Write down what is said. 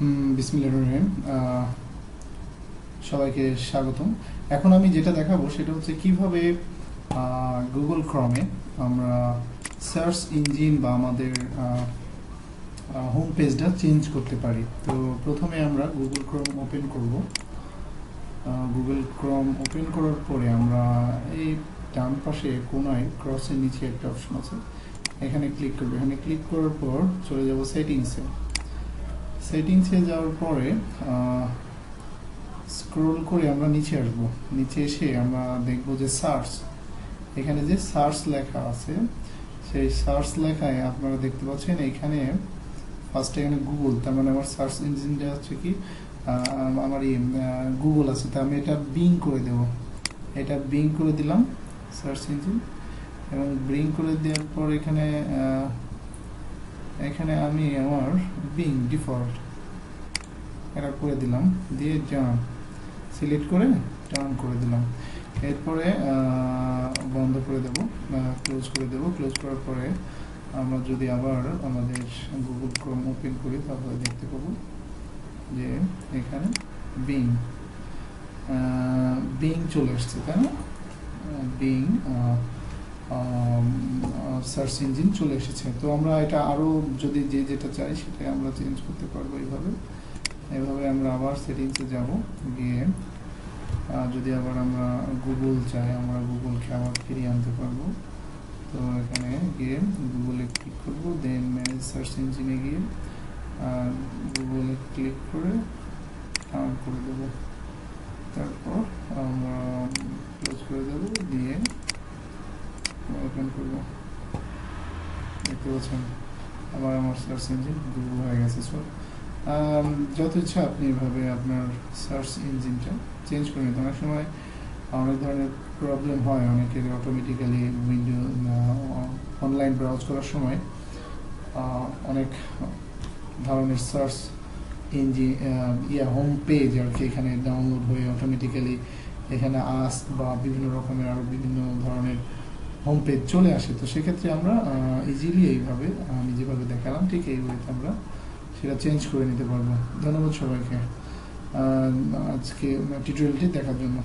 বিসমিল্লাহির রহমানির রহিম। সবাইকে স্বাগতম। এখন আমি যেটা দেখাবো সেটা হচ্ছে কিভাবে গুগল ক্রমে আমরা সার্চ ইঞ্জিন বা আমাদের হোম পেজটা চেঞ্জ করতে পারি। তো প্রথমে আমরা গুগল ক্রম ওপেন করব। গুগল ক্রম ওপেন করার পরে আমরা এই ডান পাশে কোনায় ক্রসের নিচে একটা অপশন আছে, এখানে ক্লিক করবো। এখানে ক্লিক করার পর চলে যাব সেটিংসে যাওয়ার পরে স্ক্রোল করে আমরা নিচে আসব। নিচে এসে আমরা দেখব যে সার্চ, এখানে যে সার্চ লেখা আছে সেই সার্চ লেখায় আপনারা দেখতে পাচ্ছেন এখানে ফার্স্টে এখানে গুগল, তার মানে আমার সার্চ ইঞ্জিনটা হচ্ছে কি আমার গুগল আছে, তা আমি এটা বিং করে দেব। এটা বিং করে দিলাম সার্চ ইঞ্জিন, এবং বিং করে দেওয়ার পর এখানে আমি আমার বিং ডিফল্ট এটা করে দিলাম, দিয়ে ডান সিলেক্ট করে ডান করে দিলাম। এরপরে বন্ধ করে দেব, ক্লোজ করে দেব। ক্লোজ করার পরে আমরা যদি আবার আমাদের গুগল ক্রোম ওপেন করি তাহলে দেখতে পাবো যে এখানে বিং চলে আসছে, তাই না? বিং সার্চ ইঞ্জিন চলে এসেছে। তো আমরা এটা আরও যদি যেটা চাই সেটা আমরা চেঞ্জ করতে পারবো এভাবে আমরা আবার সেটিংসে যাব, গিয়ে যদি আবার আমরা গুগল চাই আমরা গুগলকে আবার ফিরিয়ে আনতে পারবো। তো এখানে গিয়ে গুগলে ক্লিক করব, দেন ম্যানেজ সার্চ ইঞ্জিনে গিয়ে গুগলে ক্লিক করে অন করে দেব। তারপর আমরা ক্লোজ করে দেব, দিয়ে ওপেন করব। দেখতে পাচ্ছেন আমার সার্চ ইঞ্জিন গুগল হয়ে গেছে। সো যত ইচ্ছা আপনি এভাবে আপনার সার্চ ইঞ্জিনটা চেঞ্জ করে নিতে। অনেক সময় অনেক ধরনের প্রবলেম হয়, অনেকের অটোমেটিক্যালি উইন্ডো অনলাইন ব্রাউজ করার সময় অনেক ধরনের সার্চ ইঞ্জিন হোম পেজ আর কি এখানে ডাউনলোড হয়ে অটোমেটিক্যালি এখানে আস্ক বা বিভিন্ন রকমের আরও বিভিন্ন ধরনের হোম পেজ চলে আসে। তো সেক্ষেত্রে আমরা ইজিলি এইভাবে আমি যেভাবে দেখালাম ঠিক এইভাবে আমরা সেটা চেঞ্জ করে নিতে পারবো। ধন্যবাদ সবাইকে আজকে টিউটোরিয়ালটি দেখার জন্য।